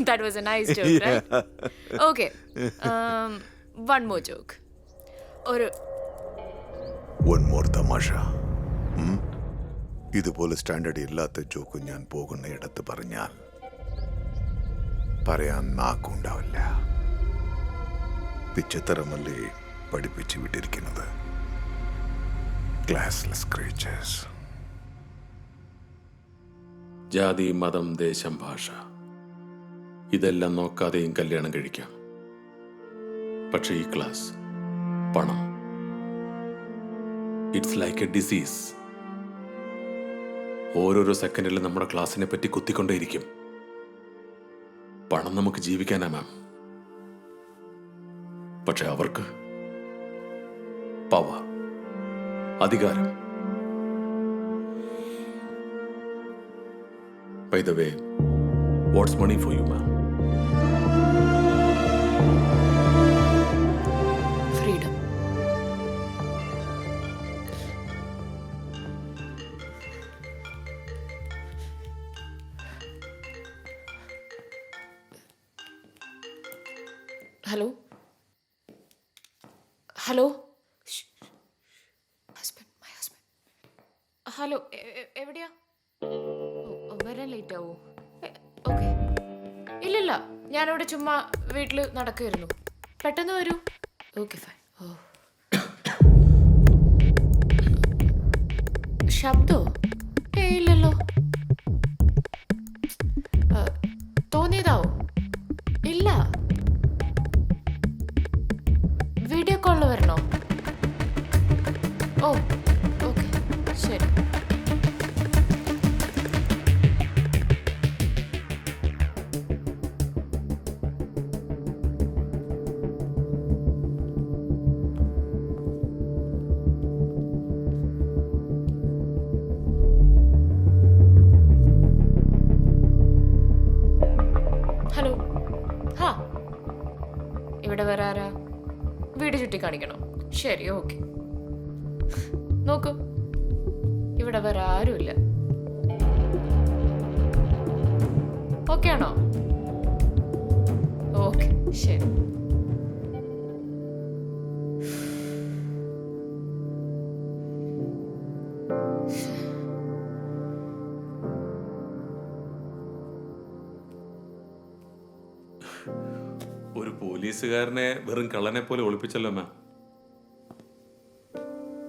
That was a nice joke, right? Okay. One more joke. Or one more തമാശ. ഇതുപോലെ standard ഇല്ലാത്ത joke ഞാൻ പോകുന്ന ഇടത്ത് പറഞ്ഞാൽ പറയാൻ നാക്കുണ്ടാവില്ല. പിച്ചത്തരമല്ലേ പഠിപ്പിച്ചു വിട്ടിരിക്കുന്നത്. Classless creatures. ജാതി, മതം, ദേശം, ഭാഷ ഇതെല്ലാം നോക്കാതെയും കല്യാണം കഴിക്കാം. പക്ഷേ ഈ ക്ലാസ്, പണം, ഇറ്റ്സ് ലൈക്ക് എ ഡിസീസ്. ഓരോരോ സെക്കൻഡിലും നമ്മുടെ ക്ലാസ്സിനെ പറ്റി കുത്തിക്കൊണ്ടേയിരിക്കും. പണം നമുക്ക് ജീവിക്കാനാ മാം. പക്ഷെ അവർക്ക് പവർ, അധികാരം. By the way, what's money for you, ma'am? freedom. Hello? Hello? Shh. Husband, my husband. Hello, എവിടെയാ? വരാൻ ലേറ്റ് ആവോ? ഓക്കെ. ഇല്ലില്ല, ഞാനിവിടെ ചുമ്മാ വീട്ടിൽ നടക്കുമായിരുന്നു. പെട്ടെന്ന് വരൂ. Okay fine. ഓ, ശബ്ദോ? ഇല്ലല്ലോ. തോന്നിയതാവോ? ഇല്ല. വീഡിയോ കോളിൽ വരണോ? ഓ ഓക്കെ, ശരി. ഹലോ. ഹാ, ഇവിടെ വരാറാ? വീട് ചുറ്റി കാണിക്കണോ? ശരി, ഓക്കെ. നോക്കൂ, ഇവിടെ വേറെ ആരുമില്ല. ഓക്കെ ആണോ? ഓക്കെ, ശരി. ഒരു പോലീസുകാരനെ വെറും കള്ളനെ പോലെ ഒളിപ്പിച്ചല്ലോ ma'am.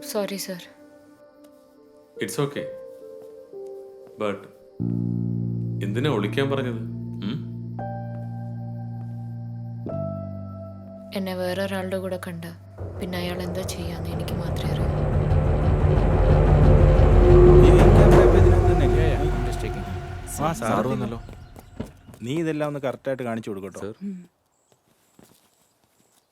Sorry sir. It's okay. But എന്തിനാ ഒളിക്കാൻ പറഞ്ഞത്? എന്നെ വേറൊരാളുടെ കൂടെ കണ്ട പിന്നെ അയാൾ എന്താ ചെയ്യാന്ന് എനിക്ക് മാത്രമേ അറിയൂ. നീ ഇതെല്ലാം ഒന്ന് കറക്റ്റായിട്ട് കാണിച്ചു കൊടുക്കട്ടോ.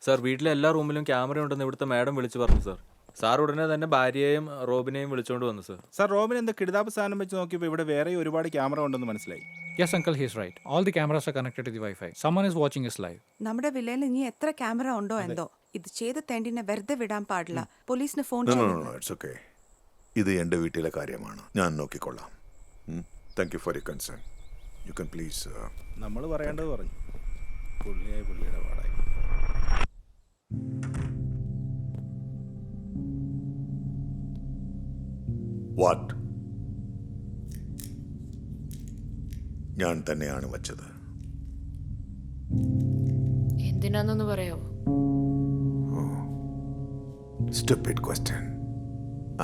സാർ, വീട്ടിലെ എല്ലാ റൂമിലും ക്യാമറ ഉണ്ടെന്ന് ഇവിടുത്തെ മാഡം വിളിച്ചു പറഞ്ഞു സാർ. സാർ ഉടനെ തന്നെ ഭാര്യയെയും റോബിനെയും വിളിച്ചുകൊണ്ട് വന്നു സാർ. സാർ, റോബിൻ എന്താ കിടുതാപ്പ് സാധനം വെച്ച് നോക്കിയപ്പോൾ ഇവിടെ വേറെ ഒരുപാട് ക്യാമറ ഉണ്ടെന്ന് മനസ്സിലായി. Yes, uncle, he's right. All the cameras are connected to the Wi-Fi. Someone is watching us live. നമ്മുടെ വില്ലയിൽ ഇനി എത്ര ക്യാമറ ഉണ്ടോ എന്തോ. ഇത് ചെയ്ത തെണ്ടിനെ വെറുതെ വിടാൻ പാടില്ല. പോലീസിന് ഫോൺ No, no, ചെയ്യണം. no, it's okay. ഇത് എൻ്റെ വീട്ടിലെ കാര്യമാണ്. ഞാൻ നോക്കിക്കൊള്ളാം. Thank you for your concern. You can please. നമ്മൾ പറയേണ്ടത് പറഞ്ഞു. പുള്ളിയായി പുള്ളിയുടെ പാടായി. വാട്ട്? ഞാൻ തന്നെയാണ് വച്ചത്. എന്തിനാന്നൊന്ന് പറയാവോ? Stupid question.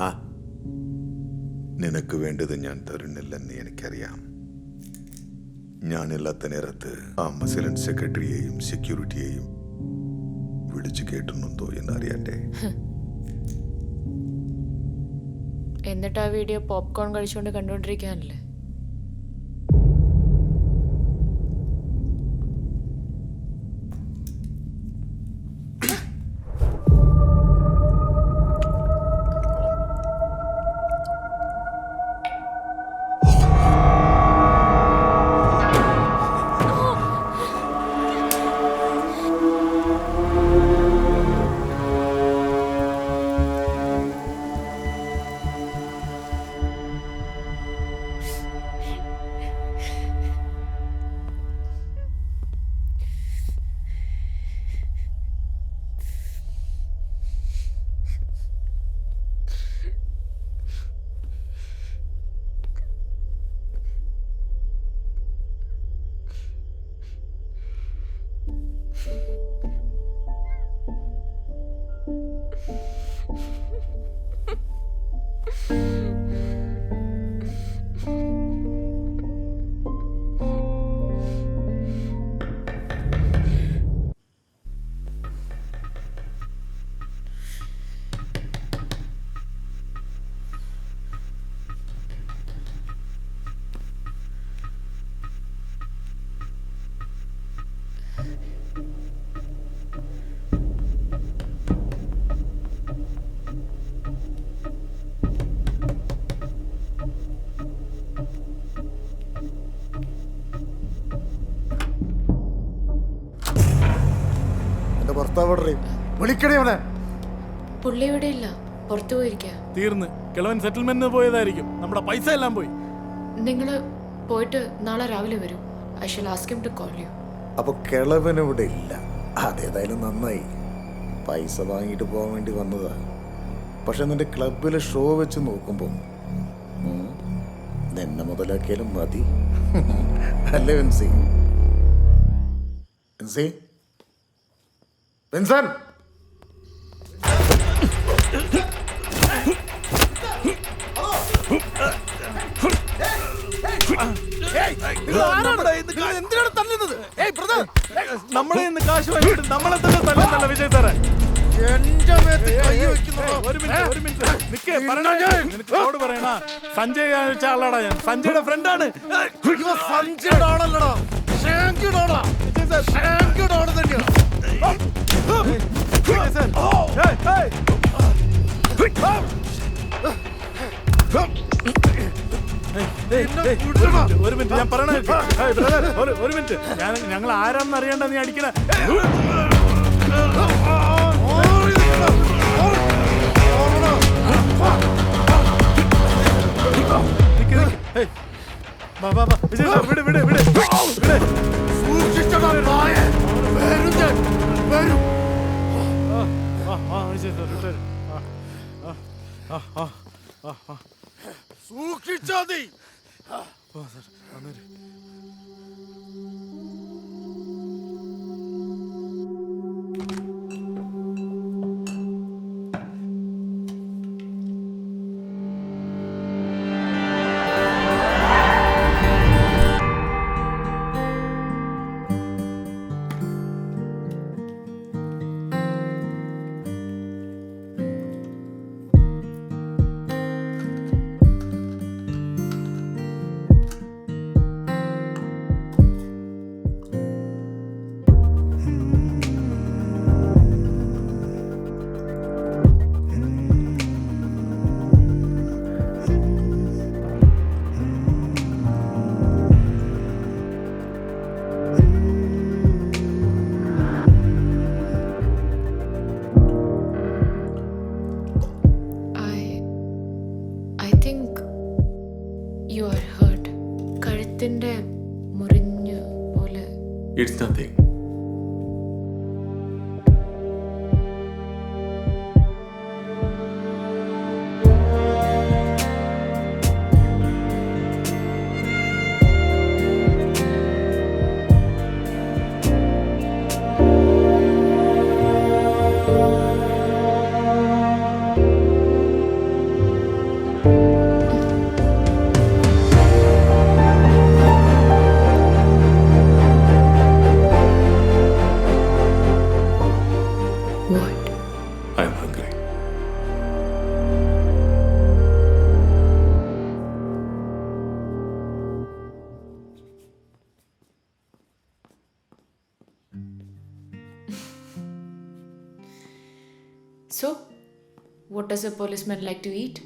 ആ, നിനക്ക് വേണ്ടത് ഞാൻ തരുന്നില്ലെന്ന് എനിക്കറിയാം. ഞാനില്ലാത്ത നേരത്ത് ആ മസിലൻ സെക്രട്ടറിയെയും സെക്യൂരിറ്റിയെയും വിളിച്ചു കേട്ടുന്നുണ്ടോ എന്നറിയണ്ടേ? എന്നിട്ട് ആ വീഡിയോ പോപ്കോൺ കഴിച്ചുകൊണ്ട് കണ്ടുകൊണ്ടിരിക്കാനല്ലേ? ഭർത്താവ് വിളിക്കണേ അവനെ. പുള്ളി ഇവിടെ ഇല്ല, പുറത്തു പോയിരിക്കുക. തീർന്ന് കിളവൻ സെറ്റിൽമെന്റിന് പോയതായിരിക്കും. നമ്മുടെ പൈസ എല്ലാം പോയി. നിങ്ങൾ പോയിട്ട് നാളെ രാവിലെ വരൂ. I shall ask him to call you. അപ്പൊ കിളവൻ ഇവിടെ ഇല്ല. അതേതായാലും നന്നായി. പൈസ വാങ്ങിയിട്ട് പോകാൻ വേണ്ടി വന്നതാ. പക്ഷെ നിന്റെ ക്ലബിലെ ഷോ വെച്ച് നോക്കുമ്പോൾ നിന്നെ മുതലാക്കിയാലും മതി. അല്ലേ വിൻസി? വിൻസി, വിൻസൻ, നമ്മളെ ഇന്ന് കാശ് വാങ്ങിയിട്ട് നമ്മളെ തന്നെ തല്ലുന്നല്ല വിജയ് സാറേ. ഒരു മിനിറ്റ് നിക്ക്, നിനക്ക് പറയണ സഞ്ജയ് വെച്ച ആളാടാ ഞാൻ. സഞ്ജയുടെ ഫ്രണ്ടാണ്. സഞ്ജയുടെ ആളല്ലടാ, ഷാങ്കിയുടെ ഒരു മിനിറ്റ് ഞാൻ പറയണ. ഒരു മിനിറ്റ്, ഞങ്ങൾ ആരാന്ന് അറിയണ്ട നീ അടിക്കണ. വിട് വിട് വിട്. സൂക്ഷിച്ചാ നീ. I think you are hurt. കഴുത്തിന്റെ മുറിഞ്ഞു പോലെ. It's nothing. I'm hungry. So, what does a policeman like to eat?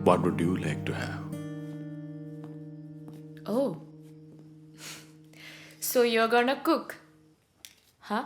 What would you like to have? Oh. So you're gonna cook? Huh?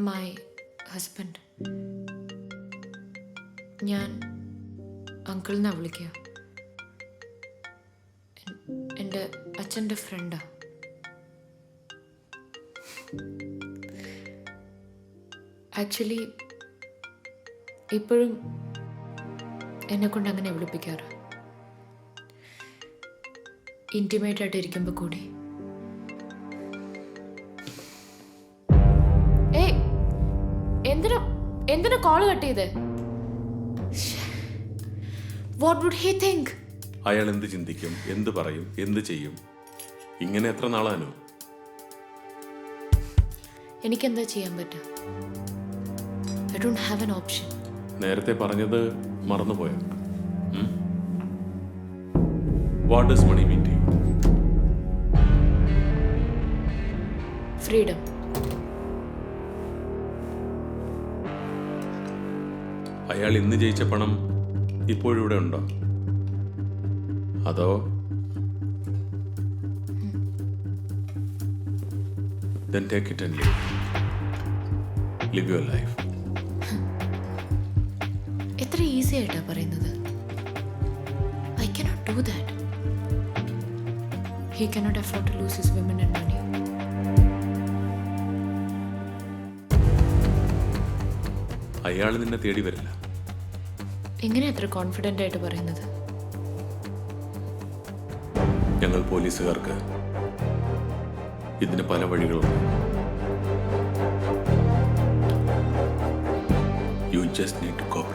My husband. ഞാൻ uncle എന്നാ വിളിക്കുക. എൻ്റെ അച്ഛൻ്റെ ഫ്രണ്ടാ. Actually ഇപ്പോഴും എന്നെ കൊണ്ട് അങ്ങനെ വിളിപ്പിക്കാറ്. ഇൻറ്റിമേറ്റ് ആയിട്ട് ഇരിക്കുമ്പോൾ കൂടി. ഏയ്, എന്തിനാ കോള് കട്ട് ചെയ്തേ? What would he think? അയാൾ എന്ത് ചിന്തിക്കും, എന്ത് പറയും, എന്ത് ചെയ്യും? ഇങ്ങനെ എത്ര നാളാനോ? എനിക്കെന്താ ചെയ്യാൻ പറ്റുക? I don't have an option. നേരത്തെ പറഞ്ഞത് മറന്നുപോയോ? What does money mean to you? Freedom. അയാൾ ഇന്ന് ജയിച്ച പണം ഇപ്പോഴും ഇവിടെ ഉണ്ടോ? അതോ then take it and live your life. എത്ര ഈസി ആയിട്ടാ പറയുന്നത്. I cannot do that. He cannot afford to lose his women and money. അയാൾ നിന്നെ തേടി വരില്ല. എങ്ങനെ അത്ര കോൺഫിഡൻ്റ് ആയിട്ട് പറയുന്നത്? ഞങ്ങൾ പോലീസുകാർക്ക് ഇതിന് പല വഴികളുണ്ട്. You just need to cooperate.